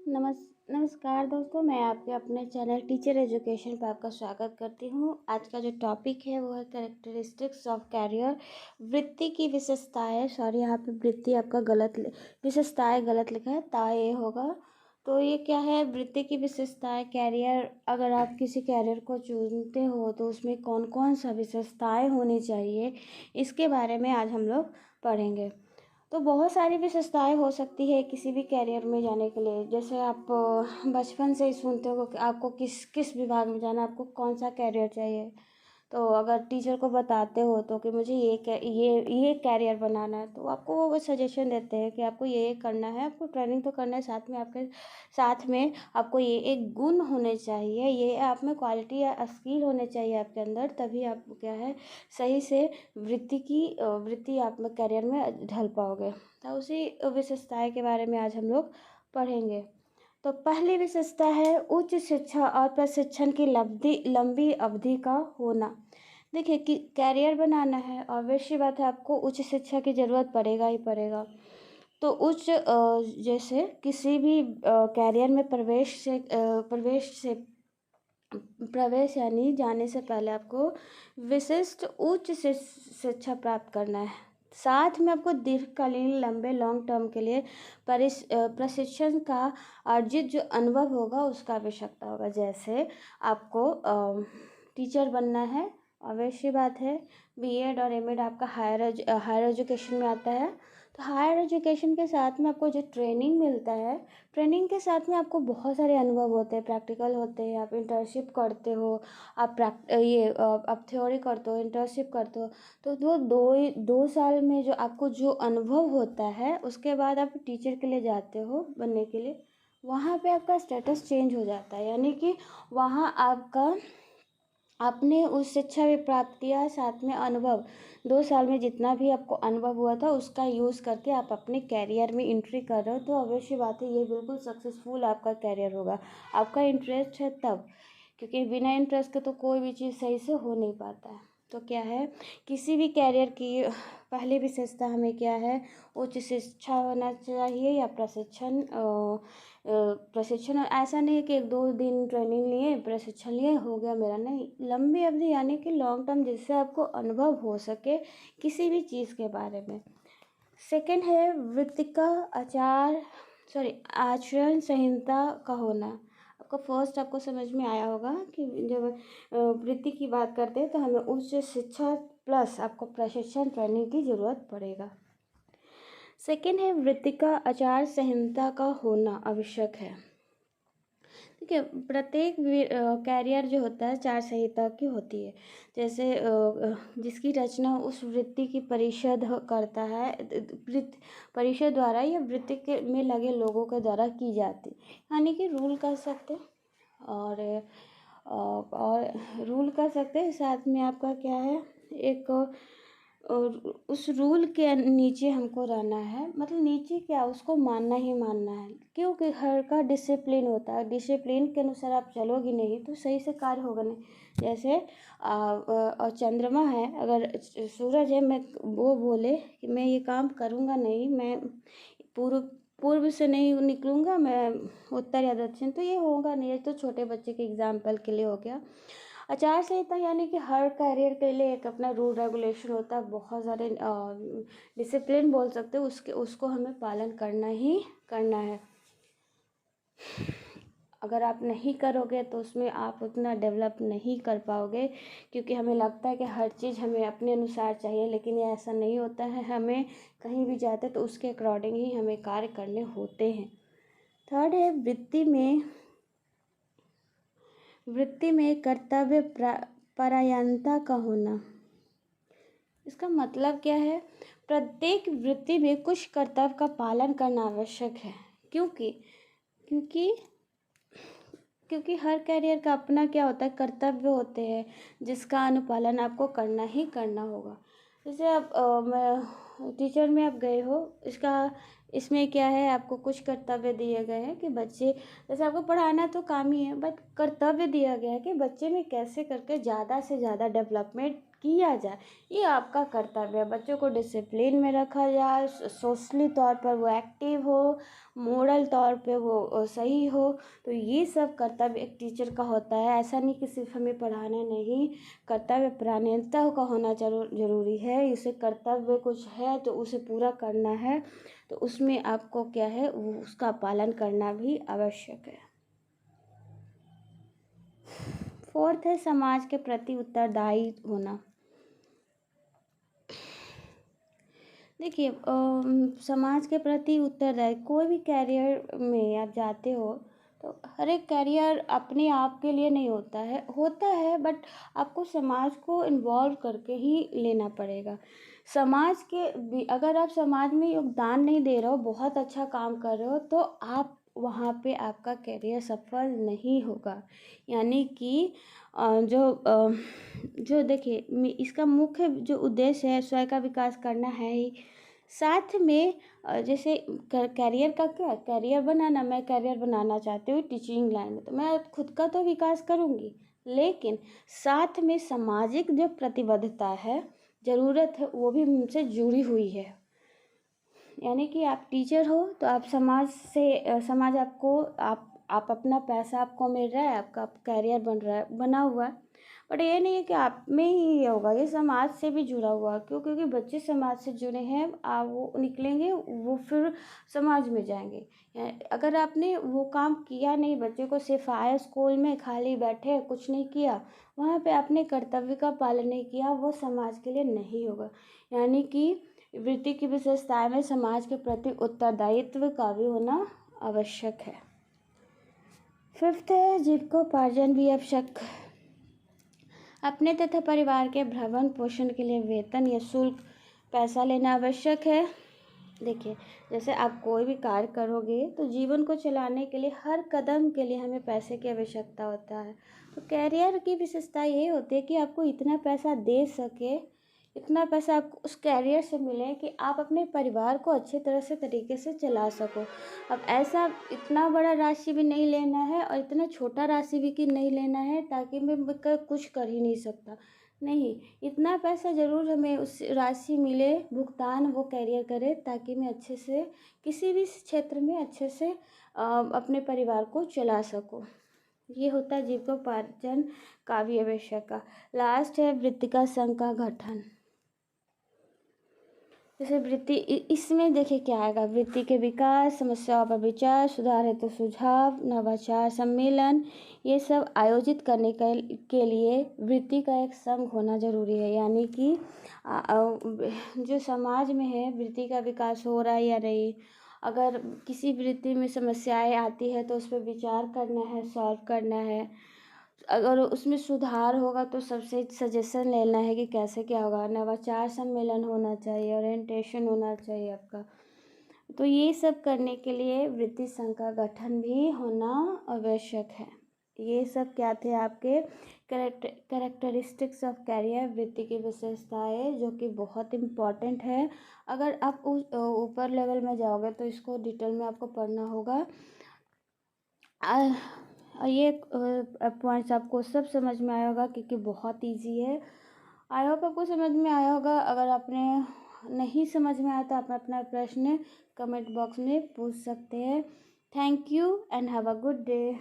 नमस्कार दोस्तों, मैं आपके अपने चैनल टीचर एजुकेशन पर आपका स्वागत करती हूँ। आज का जो टॉपिक है वो है कैरेक्टरिस्टिक्स ऑफ कैरियर। वृत्ति की विशेषताएं, सॉरी यहाँ पे वृत्ति आपका विशेषताएं गलत लिखा है, ये होगा। तो ये क्या है, वृत्ति की विशेषताएं। कैरियर, अगर आप किसी कैरियर को चुनते हो तो उसमें कौन कौन सा विशेषताएं होनी चाहिए, इसके बारे में आज हम लोग पढ़ेंगे। तो बहुत सारी विशेषताएं हो सकती है किसी भी कैरियर में जाने के लिए। जैसे आप बचपन से ही सुनते हो कि आपको किस किस विभाग में जाना, आपको कौन सा कैरियर चाहिए। तो अगर टीचर को बताते हो तो कि मुझे ये कैरियर बनाना है, तो आपको वो सजेशन देते हैं कि आपको ये करना है, आपको ट्रेनिंग तो करना है, साथ में आपको ये एक गुण होने चाहिए, ये आप में क्वालिटी या स्किल होने चाहिए आपके अंदर, तभी आप क्या है सही से वृत्ति आप में करियर में ढल पाओगे। तो उसी विशेषताएं के बारे में आज हम लोग पढ़ेंगे। तो पहली विशेषता है उच्च शिक्षा और प्रशिक्षण की लंबी अवधि का होना। देखिए कि कैरियर बनाना है, ऑब्वियस बात है, आपको उच्च शिक्षा की ज़रूरत पड़ेगा ही पड़ेगा। तो जैसे किसी भी कैरियर में प्रवेश यानी जाने से पहले आपको विशिष्ट शिक्षा प्राप्त करना है। साथ में आपको दीर्घकालीन लंबे लॉन्ग टर्म के लिए प्रशिक्षण का अर्जित जो अनुभव होगा उसका आवश्यकता होगा। जैसे आपको टीचर बनना है, अवश्य बात है, बीएड और एमएड आपका हायर एजुकेशन में आता है। तो हायर एजुकेशन के साथ में आपको जो ट्रेनिंग मिलता है, ट्रेनिंग के साथ में आपको बहुत सारे अनुभव होते हैं, प्रैक्टिकल होते हैं, आप इंटर्नशिप करते हो, आप थ्योरी करते हो, इंटर्नशिप करते हो। तो वो 2 साल में जो आपको जो अनुभव होता है, उसके बाद आप टीचर के लिए जाते हो बनने के लिए, वहाँ पे आपका स्टेटस चेंज हो जाता है। यानी कि वहाँ आपने उस शिक्षा भी प्राप्त किया, साथ में अनुभव 2 साल में जितना भी आपको अनुभव हुआ था उसका यूज़ करके आप अपने कैरियर में एंट्री कर रहे हो। तो अवश्य बात है, ये बिल्कुल सक्सेसफुल आपका कैरियर होगा। आपका इंटरेस्ट है तब, क्योंकि बिना इंटरेस्ट के तो कोई भी चीज़ सही से हो नहीं पाता है। तो क्या है, किसी भी कैरियर की पहली विशेषता हमें क्या है, उच्च शिक्षा होना चाहिए या प्रशिक्षण। ऐसा नहीं है कि 1-2 दिन ट्रेनिंग लिए, प्रशिक्षण लिए, हो गया मेरा, नहीं, लंबी अवधि यानी कि लॉन्ग टर्म, जिससे आपको अनुभव हो सके किसी भी चीज़ के बारे में। सेकंड है वृत्ति का आचरण संहिता का होना। आपको समझ में आया होगा कि जब वृत्ति की बात करते हैं तो हमें उच्च शिक्षा प्लस आपको प्रशिक्षण ट्रेनिंग की ज़रूरत पड़ेगा। सेकेंड है वृत्ति का आचार संहिता का होना आवश्यक है। ठीक है, प्रत्येक कैरियर जो होता है आचार संहिता की होती है। जैसे जिसकी रचना उस वृत्ति की परिषद करता है, परिषद द्वारा या वृत्ति के में लगे लोगों के द्वारा की जाती, यानी कि रूल कर सकते और रूल कर सकते हैं। साथ में आपका क्या है, एक और उस रूल के नीचे हमको रहना है, मतलब नीचे क्या, उसको मानना ही मानना है, क्योंकि हर का डिसिप्लिन होता है। डिसिप्लिन के अनुसार आप चलोगे नहीं तो सही से कार्य होगा नहीं। जैसे और चंद्रमा है, अगर सूरज है, मैं वो बोले कि मैं ये काम करूँगा नहीं, मैं पूर्व से नहीं निकलूँगा, मैं उत्तर या दक्षिण, तो ये होगा नहीं। तो छोटे बच्चे के एग्जाम्पल के लिए हो गया। आचार संहिता यानी कि हर कैरियर के लिए एक अपना रूल रेगुलेशन होता है, बहुत सारे डिसिप्लिन बोल सकते हो, उसको हमें पालन करना ही करना है। अगर आप नहीं करोगे तो उसमें आप उतना डेवलप नहीं कर पाओगे, क्योंकि हमें लगता है कि हर चीज़ हमें अपने अनुसार चाहिए, लेकिन ये ऐसा नहीं होता है। हमें कहीं भी जाते तो उसके अकॉर्डिंग ही हमें कार्य करने होते हैं। थर्ड है वृत्ति में कर्तव्य परायणता का होना। इसका मतलब क्या है, प्रत्येक वृत्ति में कुछ कर्तव्य का पालन करना आवश्यक है। क्योंकि हर कैरियर का अपना क्या होता है, कर्तव्य होते हैं, जिसका अनुपालन आपको करना ही करना होगा। जैसे आप टीचर में आप गए हो, इसमें क्या है, आपको कुछ कर्तव्य दिए गए हैं कि बच्चे, जैसे आपको पढ़ाना तो काम ही है, बट कर्तव्य दिया गया है कि बच्चे में कैसे करके ज़्यादा से ज़्यादा डेवलपमेंट किया जाए, ये आपका कर्तव्य है। बच्चों को डिसिप्लिन में रखा जाए, सोशली तौर पर वो एक्टिव हो, मोरल तौर पे वो सही हो, तो ये सब कर्तव्य एक टीचर का होता है। ऐसा नहीं कि सिर्फ हमें पढ़ाना नहीं, कर्तव्य प्रामाणिकता का होना जरूरी है। इसे कर्तव्य कुछ है तो उसे पूरा करना है, तो उसमें आपको क्या है वो उसका पालन करना भी आवश्यक है। फोर्थ है समाज के प्रति उत्तरदायी होना। देखिए समाज के प्रति उत्तरदायी, कोई भी कैरियर में आप जाते हो तो हर एक कैरियर अपने आप के लिए नहीं होता है बट आपको समाज को इन्वॉल्व करके ही लेना पड़ेगा। समाज के अगर आप समाज में योगदान नहीं दे रहे हो, बहुत अच्छा काम कर रहे हो, तो आप वहाँ पे आपका कैरियर सफल नहीं होगा। यानी कि जो देखिए इसका मुख्य जो उद्देश्य है स्वयं का विकास करना है ही, साथ में जैसे कैरियर का क्या कैरियर बनाना, मैं कैरियर बनाना चाहती हूँ टीचिंग लाइन में, तो मैं खुद का तो विकास करूँगी, लेकिन साथ में सामाजिक जो प्रतिबद्धता है, ज़रूरत है, वो भी मुझसे जुड़ी हुई है। यानी कि आप टीचर हो तो आप समाज से समाज आपको आप अपना पैसा आपको मिल रहा है, आपका कैरियर बना हुआ है, बट ये नहीं है कि आप में ही ये होगा, ये समाज से भी जुड़ा हुआ है। क्योंकि बच्चे समाज से जुड़े हैं, आप वो निकलेंगे वो फिर समाज में जाएंगे। अगर आपने वो काम किया नहीं, बच्चे को सिर्फ आए स्कूल में खाली बैठे कुछ नहीं किया, वहाँ पे आपने कर्तव्य का पालन नहीं किया, वो समाज के लिए नहीं होगा। यानी कि वृत्ति की विशेषताएं में समाज के प्रति उत्तरदायित्व का भी होना आवश्यक है। फिफ्थ है जीविकोपार्जन भी आवश्यक। अपने तथा परिवार के भरण पोषण के लिए वेतन या शुल्क पैसा लेना आवश्यक है। देखिए जैसे आप कोई भी कार्य करोगे तो जीवन को चलाने के लिए हर कदम के लिए हमें पैसे की आवश्यकता होता है। तो कैरियर की विशेषता ये होती है कि आपको इतना पैसा दे सके, इतना पैसा आपको उस कैरियर से मिले कि आप अपने परिवार को अच्छे तरह से तरीके से चला सको। अब ऐसा इतना बड़ा राशि भी नहीं लेना है और इतना छोटा राशि भी कि नहीं लेना है ताकि मैं कुछ कर ही नहीं सकता, नहीं, इतना पैसा ज़रूर हमें उस राशि मिले, भुगतान वो कैरियर करे, ताकि मैं अच्छे से किसी भी क्षेत्र में अच्छे से अपने परिवार को चला सकूं। ये होता है जीविकोपार्जन का भी आवश्यक का। लास्ट है वृत्तिका संघ का गठन। जैसे वृत्ति इसमें देखिए क्या आएगा, वृत्ति के विकास, समस्याओं पर विचार, सुधार हेतु सुझाव, नवाचार सम्मेलन, ये सब आयोजित करने के लिए वृत्ति का एक संघ होना जरूरी है। यानी कि जो समाज में है वृत्ति का विकास हो रहा है या नहीं, अगर किसी वृत्ति में समस्याएं आती है तो उस पर विचार करना है, सॉल्व करना है। अगर उसमें सुधार होगा तो सबसे सजेशन लेना है कि कैसे क्या होगा। नवाचार सम्मेलन होना चाहिए, ओरिएंटेशन होना चाहिए आपका। तो ये सब करने के लिए वृत्ति संघ का गठन भी होना आवश्यक है। ये सब क्या थे आपके कैरेक्टरिस्टिक्स ऑफ कैरियर, वृत्ति की विशेषताएं, जो कि बहुत इम्पॉर्टेंट है। अगर आप ऊपर लेवल में जाओगे तो इसको डिटेल में आपको पढ़ना होगा। ये पॉइंट्स आपको सब समझ में आया होगा क्योंकि बहुत इजी है। आई होप आपको समझ में आया होगा। अगर आपने नहीं समझ में आया तो आप अपना प्रश्न कमेंट बॉक्स में पूछ सकते हैं। Thank you and have a good day.